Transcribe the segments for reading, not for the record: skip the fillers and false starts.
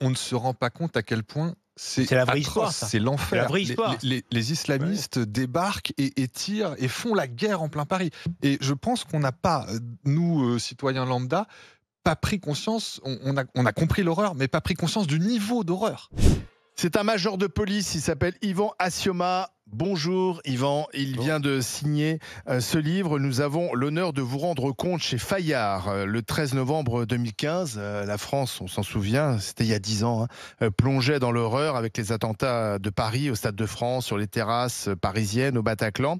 on ne se rend pas compte à quel point c'est C'est la vraie histoire, atroce, ça. c'est C'est la l'enfer. vraie histoire. Les islamistes débarquent et tirent et font la guerre en plein Paris. Et je pense qu'on n'a pas, nous, citoyens lambda, pas pris conscience, on a compris l'horreur, mais pas pris conscience du niveau d'horreur. C'est un major de police, il s'appelle Yvan Assioma. Bonjour Yvan, il vient de signer ce livre. Nous avons l'honneur de vous rendre compte chez Fayard. Le 13 novembre 2015, la France, on s'en souvient, c'était il y a 10 ans, plongeait dans l'horreur avec les attentats de Paris, au Stade de France, sur les terrasses parisiennes, au Bataclan.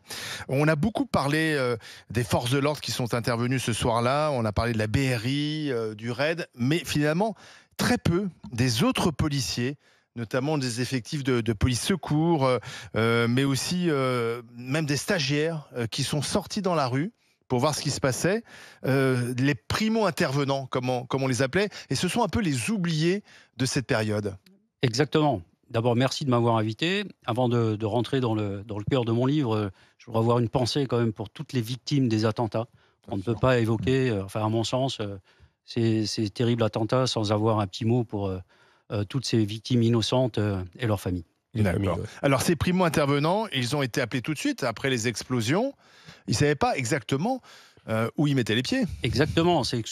On a beaucoup parlé des forces de l'ordre qui sont intervenues ce soir-là, on a parlé de la BRI, du RAID, mais finalement très peu des autres policiers, notamment des effectifs de police secours, mais aussi même des stagiaires qui sont sortis dans la rue pour voir ce qui se passait, les primo-intervenants, comme on les appelait, et ce sont un peu les oubliés de cette période. Exactement. D'abord, merci de m'avoir invité. Avant de rentrer dans le cœur de mon livre, je voudrais avoir une pensée quand même pour toutes les victimes des attentats. On ne peut pas évoquer, enfin à mon sens, ces terribles attentats sans avoir un petit mot pour toutes ces victimes innocentes et leurs familles. D'accord. Alors ces primo-intervenants, ils ont été appelés tout de suite après les explosions. Ils ne savaient pas exactement où ils mettaient les pieds. Exactement, c'est que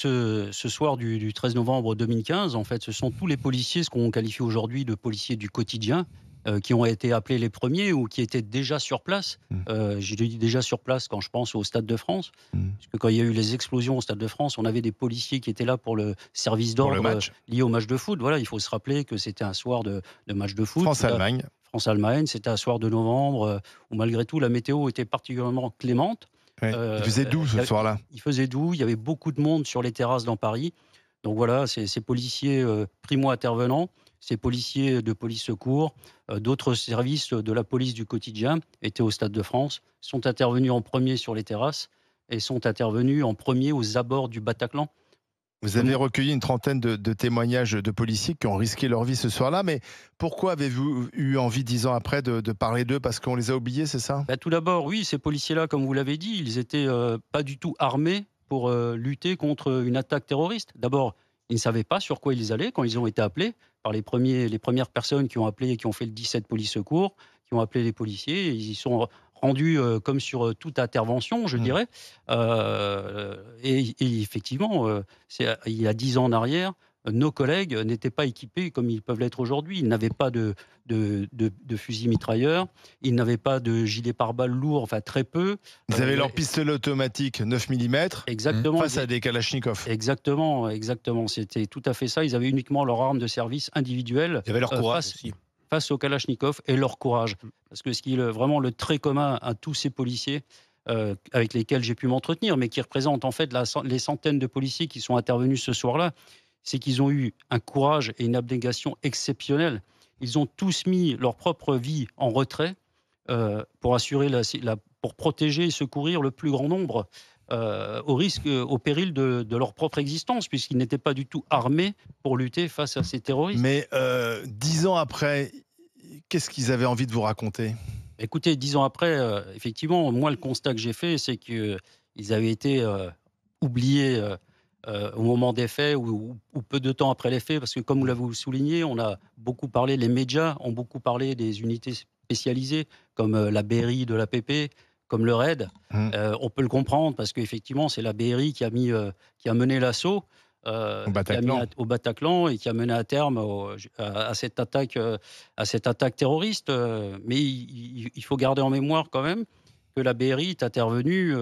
ce soir du 13 novembre 2015, en fait, ce sont tous les policiers, ce qu'on qualifie aujourd'hui de policiers du quotidien, qui ont été appelés les premiers ou qui étaient déjà sur place. Je dis déjà sur place quand je pense au Stade de France, parce que quand il y a eu les explosions au Stade de France, on avait des policiers qui étaient là pour le service d'ordre lié au match de foot. Voilà, il faut se rappeler que c'était un soir de match de foot. France-Allemagne. France-Allemagne, c'était un soir de novembre où malgré tout la météo était particulièrement clémente. Ouais. Il faisait doux ce soir-là. Il faisait doux, il y avait beaucoup de monde sur les terrasses dans Paris. Donc voilà, ces policiers primo-intervenants, ces policiers de police secours, d'autres services de la police du quotidien étaient au Stade de France, sont intervenus en premier sur les terrasses et sont intervenus en premier aux abords du Bataclan. Vous avez recueilli une trentaine de témoignages de policiers qui ont risqué leur vie ce soir-là, mais pourquoi avez-vous eu envie, 10 ans après, de parler d'eux? Parce qu'on les a oubliés, c'est ça? Tout d'abord, oui, ces policiers-là, comme vous l'avez dit, ils étaient pas du tout armés pour lutter contre une attaque terroriste. D'abord, ils ne savaient pas sur quoi ils allaient quand ils ont été appelés par les premières personnes qui ont appelé, qui ont fait le 17 police secours, qui ont appelé les policiers. Ils y sont rendus comme sur toute intervention, je dirais. Et effectivement, il y a 10 ans en arrière, nos collègues n'étaient pas équipés comme ils peuvent l'être aujourd'hui. Ils n'avaient pas de fusils mitrailleurs, ils n'avaient pas de gilets pare-balles lourds, enfin très peu. Ils avaient leur pistolet automatique 9 mm face à des kalachnikovs. Exactement. C'était tout à fait ça. Ils avaient uniquement leur arme de service individuelle. Ils avaient leur courage aussi. Face au kalachnikov et leur courage. Parce que ce qui est vraiment le trait commun à tous ces policiers avec lesquels j'ai pu m'entretenir, mais qui représentent en fait les centaines de policiers qui sont intervenus ce soir-là, c'est qu'ils ont eu un courage et une abnégation exceptionnelle. Ils ont tous mis leur propre vie en retrait pour assurer pour protéger et secourir le plus grand nombre au péril de leur propre existence, puisqu'ils n'étaient pas du tout armés pour lutter face à ces terroristes. Mais 10 ans après, qu'est-ce qu'ils avaient envie de vous raconter? Écoutez, 10 ans après, effectivement, moi, le constat que j'ai fait, c'est qu'ils avaient été oubliés au moment des faits ou peu de temps après les faits, parce que comme vous l'avez souligné, on a beaucoup parlé, les médias ont beaucoup parlé des unités spécialisées, comme la BRI de l'APP, comme le RAID. On peut le comprendre, parce qu'effectivement, c'est la BRI qui a mené l'assaut. Au Bataclan et qui a mené à terme à cette attaque terroriste. Mais il faut garder en mémoire quand même que la BRI est intervenue,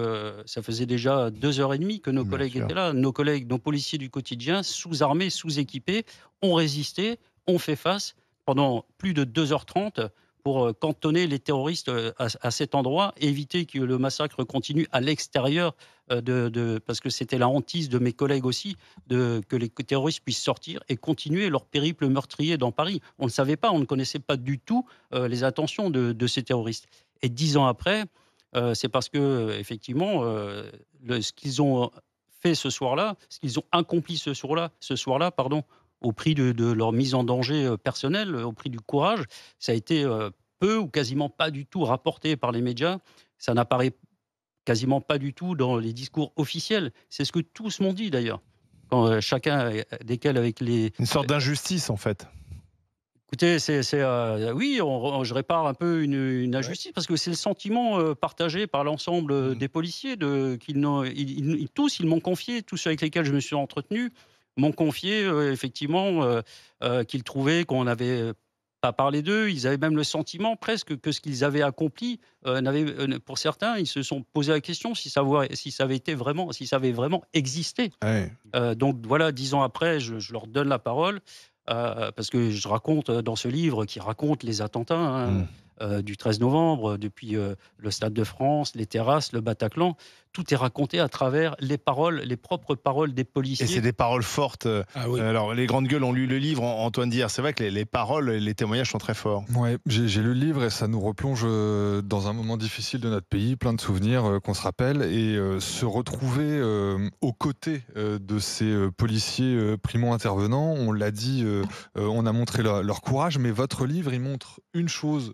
ça faisait déjà 2h30 que nos collègues étaient là. Nos collègues, nos policiers du quotidien, sous-armés, sous-équipés, ont résisté, ont fait face pendant plus de 2h30 pour cantonner les terroristes à cet endroit, éviter que le massacre continue à l'extérieur, parce que c'était la hantise de mes collègues aussi, que les terroristes puissent sortir et continuer leur périple meurtrier dans Paris. On ne savait pas, on ne connaissait pas du tout les intentions de ces terroristes. Et 10 ans après, c'est parce que effectivement, ce qu'ils ont fait ce soir-là, ce qu'ils ont accompli ce soir-là, au prix de leur mise en danger personnelle, au prix du courage, ça a été peu ou quasiment pas du tout rapporté par les médias. Ça n'apparaît quasiment pas du tout dans les discours officiels. C'est ce que tous m'ont dit d'ailleurs. Quand chacun desquels avec les... Une sorte d'injustice en fait. Écoutez, oui, je répare un peu une Ouais. injustice parce que c'est le sentiment, partagé par l'ensemble, Mmh. des policiers qu'ils n'ont tous, ils m'ont confié, tous ceux avec lesquels je me suis entretenu, m'ont confié, effectivement, qu'ils trouvaient qu'on n'avait pas parlé d'eux. Ils avaient même le sentiment presque que ce qu'ils avaient accompli, pour certains, ils se sont posé la question si ça avait vraiment existé. Ouais. Donc voilà, 10 ans après, je leur donne la parole, parce que je raconte, dans ce livre qui raconte les attentats, hein, Mmh. du 13 novembre, depuis, le Stade de France, les terrasses, le Bataclan. Tout est raconté à travers les propres paroles des Et c'est policiers. des paroles fortes. Ah oui. Alors, les grandes gueules ont lu le livre, Antoine Dier. C'est vrai que les paroles, les témoignages sont très forts. Ouais, j'ai lu le livre et ça nous replonge dans un moment difficile de notre pays, plein de souvenirs qu'on se rappelle et se retrouver aux côtés de ces policiers primo-intervenants. On l'a dit, on a montré leur courage, mais votre livre, il montre une chose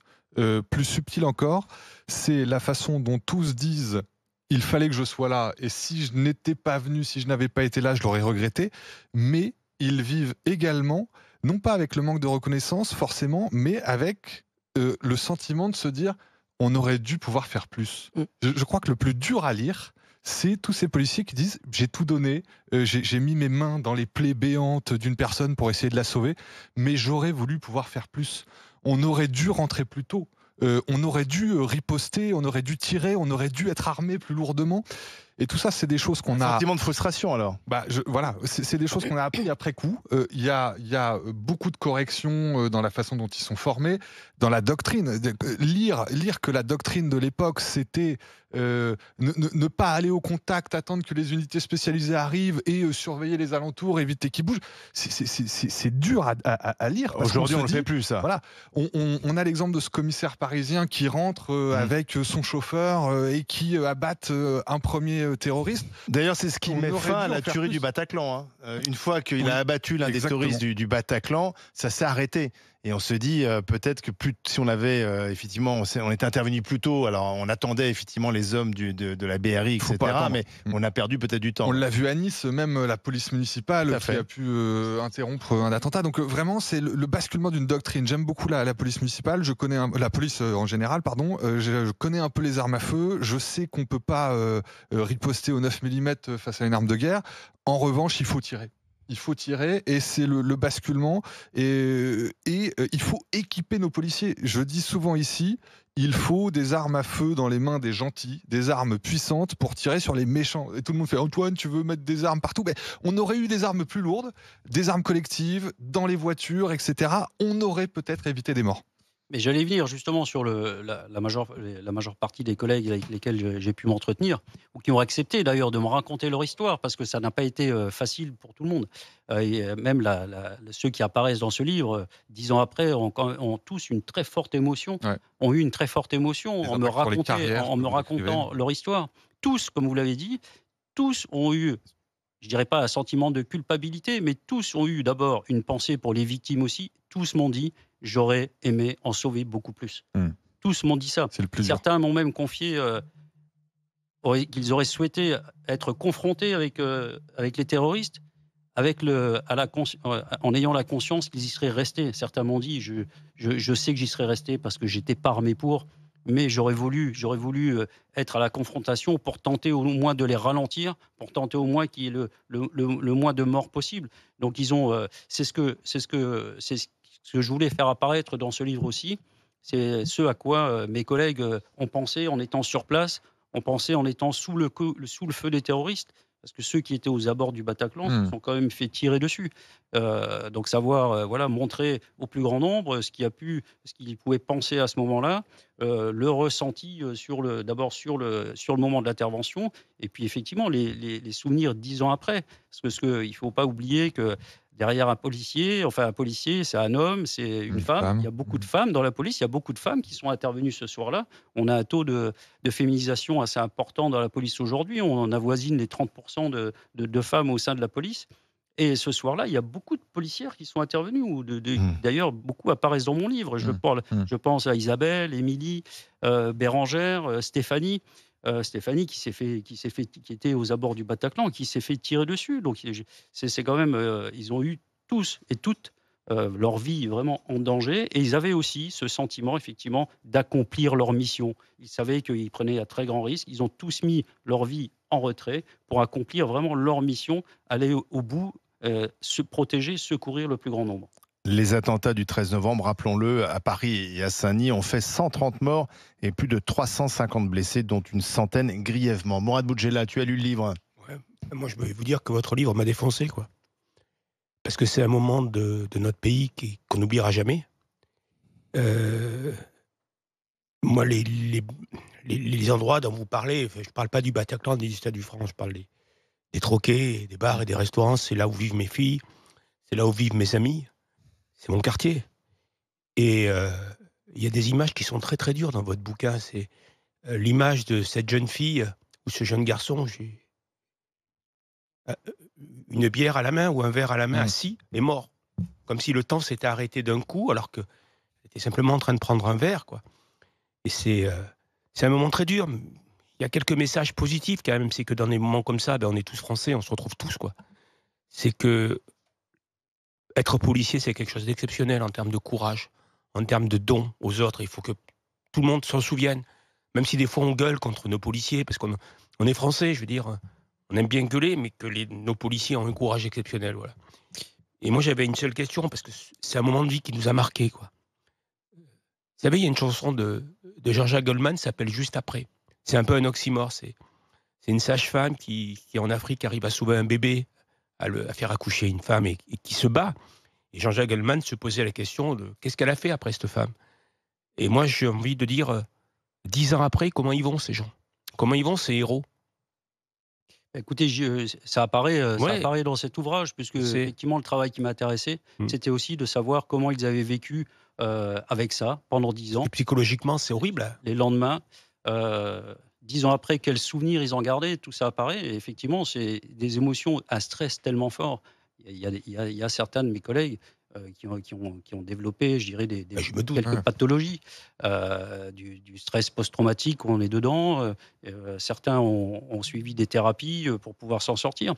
plus subtile encore, c'est la façon dont tous disent il fallait que je sois là et si je n'étais pas venu, si je n'avais pas été là, je l'aurais regretté, mais ils vivent également non pas avec le manque de reconnaissance forcément, mais avec le sentiment de se dire on aurait dû pouvoir faire plus. Mmh. Je crois que le plus dur à lire, c'est tous ces policiers qui disent j'ai tout donné, j'ai mis mes mains dans les plaies béantes d'une personne pour essayer de la sauver, mais j'aurais voulu pouvoir faire plus. On aurait dû rentrer plus tôt. On aurait dû riposter, on aurait dû tirer, on aurait dû être armé plus lourdement. Et tout ça, c'est des choses Un qu'on a sentiment de frustration, alors. voilà, c'est des choses qu'on a appris après coup. Il y a beaucoup de corrections dans la façon dont ils sont formés, dans la doctrine. Lire que la doctrine de l'époque, c'était ne pas aller au contact, attendre que les unités spécialisées arrivent et surveiller les alentours, éviter qu'ils bougent. C'est dur à lire. Parce qu'on Aujourd'hui, se on le dit, fait plus, ça. voilà, on a l'exemple de ce commissaire parisien qui rentre avec son chauffeur et qui abatte un premier terroriste. D'ailleurs, c'est ce qui On met aurait fin à dû en la faire tuerie plus. du Bataclan, hein. Une fois qu'il Oui, a abattu l'un des exactement. terroristes du Bataclan, ça s'est arrêté. Et on se dit peut-être que si on avait effectivement, on était intervenu plus tôt. Alors on attendait effectivement les hommes de la BRI, Faut etc. pas attendre. Mais on a perdu peut-être du temps. On l'a vu à Nice, même la police Tout municipale à qui fait. a pu interrompre un attentat. Donc vraiment, c'est le basculement d'une doctrine. J'aime beaucoup la police municipale. Je connais la police en général, pardon. Je connais un peu les armes à feu. Je sais qu'on peut pas riposter au 9 mm face à une arme de guerre. En revanche, il faut tirer. Il faut tirer et c'est le basculement. Et il faut équiper nos policiers. Je dis souvent ici, il faut des armes à feu dans les mains des gentils, des armes puissantes pour tirer sur les méchants. Et tout le monde fait Antoine, tu veux mettre des armes partout? Mais on aurait eu des armes plus lourdes, des armes collectives, dans les voitures, etc. On aurait peut-être évité des morts. Mais j'allais venir justement sur la majeure partie des collègues avec lesquels j'ai pu m'entretenir, ou qui ont accepté d'ailleurs de me raconter leur histoire, parce que ça n'a pas été facile pour tout le monde. Même ceux qui apparaissent dans ce livre, 10 ans après, ont tous une très forte émotion, Ouais. ont eu une très forte émotion Des impacts sur les carrières, en me comme vous décrivez. racontant leur histoire. Tous, comme vous l'avez dit, tous ont eu, je dirais pas un sentiment de culpabilité, mais tous ont eu d'abord une pensée pour les victimes aussi. Tous m'ont dit: «J'aurais aimé en sauver beaucoup plus». Hmm. Tous m'ont dit ça. C'est le plus dur. Certains m'ont même confié, qu'ils auraient souhaité être confrontés avec les terroristes, en ayant la conscience qu'ils y seraient restés. Certains m'ont dit: «Je sais que j'y serais resté parce que j'étais pas armé pour, mais j'aurais voulu, être à la confrontation pour tenter au moins de les ralentir, pour tenter au moins qu'il y ait le moins de morts possible». Donc ils ont, c'est ce que je voulais faire apparaître dans ce livre aussi. C'est ce à quoi, mes collègues, ont pensé en étant sur place, ont pensé en étant sous le feu des terroristes. Parce que ceux qui étaient aux abords du Bataclan se Hmm. sont quand même fait tirer dessus. Donc savoir, voilà, montrer au plus grand nombre ce qu'ils pouvaient penser à ce moment-là, le ressenti, d'abord sur le moment de l'intervention, et puis effectivement les souvenirs 10 ans après. Parce que il faut pas oublier que derrière un policier, c'est un homme, c'est une Une femme. Il femme. y a beaucoup de femmes dans la police, il y a beaucoup de femmes qui sont intervenues ce soir-là. On a un taux de féminisation assez important dans la police aujourd'hui. On avoisine les 30 de femmes au sein de la police. Et ce soir-là, il y a beaucoup de policières qui sont intervenues, Mmh. d'ailleurs, beaucoup apparaissent dans mon livre. Hmm. Hmm. Je pense à Isabelle, Émilie, Bérangère, Stéphanie. Stéphanie qui était aux abords du Bataclan, qui s'est fait tirer dessus. Donc c'est quand même, ils ont eu tous et toutes leur vie vraiment en danger. Et ils avaient aussi ce sentiment, effectivement, d'accomplir leur mission. Ils savaient qu'ils prenaient à très grand risque. Ils ont tous mis leur vie en retrait pour accomplir vraiment leur mission, aller au bout, se protéger, secourir le plus grand nombre. Les attentats du 13 novembre, rappelons-le, à Paris et à Saint-Denis ont fait 130 morts et plus de 350 blessés, dont une centaine grièvement. Mourad Boudjela, tu as lu le livre? Ouais. Moi, je vais vous dire que votre livre m'a défoncé, quoi. Parce que c'est un moment de notre pays qu'on n'oubliera jamais. Moi, les endroits dont vous parlez, je ne parle pas du Bataclan, des Stades du France, je parle des troquets, des bars et des restaurants. C'est là où vivent mes filles, c'est là où vivent mes amis, c'est mon quartier. Et il y a des images qui sont très très dures dans votre bouquin. C'est l'image de cette jeune fille ou ce jeune garçon, j'ai une bière à la main ou un verre à la main, assis et mort. Comme si le temps s'était arrêté d'un coup, alors que était simplement en train de prendre un verre, quoi. Et c'est un moment très dur. Il y a quelques messages positifs quand même. C'est que dans des moments comme ça, on est tous français, on se retrouve tous, quoi. C'est que être policier, c'est quelque chose d'exceptionnel en termes de courage, en termes de don aux autres. Il faut que tout le monde s'en souvienne. Même si des fois on gueule contre nos policiers, parce qu'on est français, je veux dire, on aime bien gueuler, mais que nos policiers ont un courage exceptionnel, voilà. Et moi, j'avais une seule question, parce que c'est un moment de vie qui nous a marqués, quoi. Vous savez, il y a une chanson de Jean-Jacques Goldman qui s'appelle Juste après. C'est un peu un oxymore. C'est une sage-femme qui, en Afrique, arrive à sauver un bébé, à faire accoucher une femme et qui se bat. Et Jean-Jacques Goldman se posait la question de qu'est-ce qu'elle a fait après cette femme. Et moi, j'ai envie de dire, 10 ans après, comment ils vont ces gens? Comment ils vont ces héros? Écoutez, ça apparaît dans cet ouvrage, puisque effectivement, le travail qui m'intéressait, c'était aussi de savoir comment ils avaient vécu avec ça pendant 10 ans. Et psychologiquement, c'est horrible. Les lendemains, 10 ans après, quels souvenirs ils en gardaient, tout ça apparaît. Et effectivement, c'est des émotions, un stress tellement fort. Il y a certains de mes collègues qui ont développé, je dirais, quelques pathologies, du stress post-traumatique, on est dedans. Certains ont suivi des thérapies pour pouvoir s'en sortir.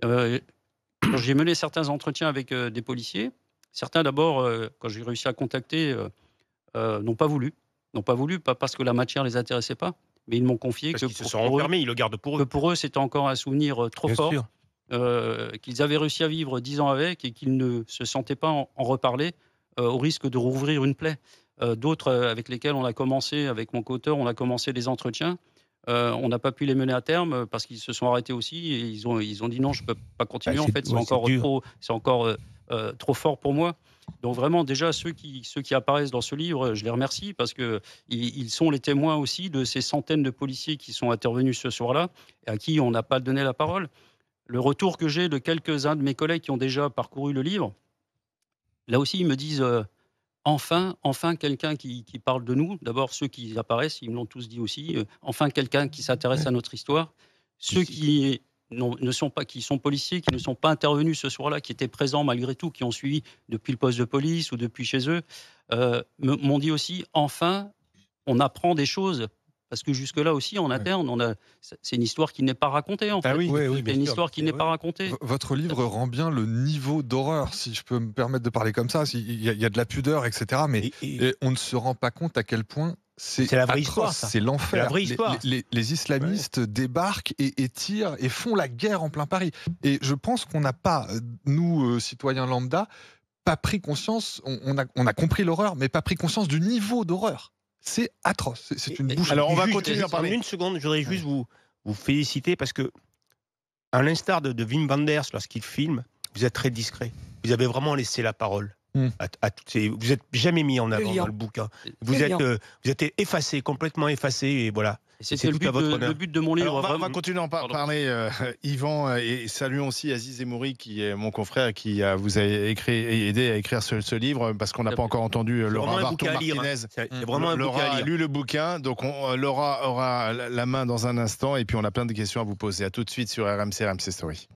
Quand j'ai mené certains entretiens avec des policiers, certains d'abord, quand j'ai réussi à contacter, n'ont pas voulu. Pas parce que la matière les intéressait pas, mais ils m'ont confié parce qu'ils se sont enfermés, ils le gardent pour eux. Que pour eux, c'était encore un souvenir trop Bien fort. sûr. Qu'ils avaient réussi à vivre 10 ans avec et qu'ils ne se sentaient pas en reparler au risque de rouvrir une plaie. D'autres avec lesquels on a commencé, avec mon co-auteur, on a commencé des entretiens. On n'a pas pu les mener à terme parce qu'ils se sont arrêtés aussi et ils ont dit non, je ne peux pas continuer. En fait, c'est encore trop fort pour moi. Donc vraiment, déjà, ceux qui apparaissent dans ce livre, je les remercie parce qu'ils sont les témoins aussi de ces centaines de policiers qui sont intervenus ce soir-là et à qui on n'a pas donné la parole. Le retour que j'ai de quelques-uns de mes collègues qui ont déjà parcouru le livre, là aussi, ils me disent enfin quelqu'un qui parle de nous. D'abord, ceux qui apparaissent, ils me l'ont tous dit aussi. Enfin, quelqu'un qui s'intéresse à notre histoire. Ceux qui sont policiers, qui ne sont pas intervenus ce soir-là, qui étaient présents malgré tout, qui ont suivi depuis le poste de police ou depuis chez eux, m'ont dit aussi enfin, on apprend des choses. Parce que jusque-là aussi, en interne, c'est une histoire qui n'est pas racontée, en fait. C'est une histoire qui n'est pas racontée. Votre livre rend bien le niveau d'horreur, si je peux me permettre de parler comme ça. Il y a de la pudeur, etc. Mais on ne se rend pas compte à quel point c'est la vraie atroce, histoire, ça. c'est l'enfer. La vraie histoire. Les islamistes débarquent et tirent et font la guerre en plein Paris. Et je pense qu'on n'a pas, nous, citoyens lambda, pas pris conscience, on a compris l'horreur, mais pas pris conscience du niveau d'horreur. C'est atroce, c'est une bouche. Alors on va continuer à parler. En une seconde, je voudrais juste vous féliciter parce que, à l'instar de Wim Wenders lorsqu'il filme, vous êtes très discret. Vous avez vraiment laissé la parole. Vous n'êtes jamais mis en avant dans le bouquin. Vous êtes effacé, complètement effacé, et voilà. C'était le but de mon livre. Alors, on va continuer à en parler, Yvan, et saluons aussi Aziz Emouri, qui est mon confrère, qui vous a aidé à écrire ce livre, parce qu'on n'a pas encore entendu Laura Barton-Martinez. C'est vraiment un bouquin à lire. Laura a lu le bouquin, donc Laura aura la main dans un instant, et puis on a plein de questions à vous poser. À tout de suite sur RMC Story.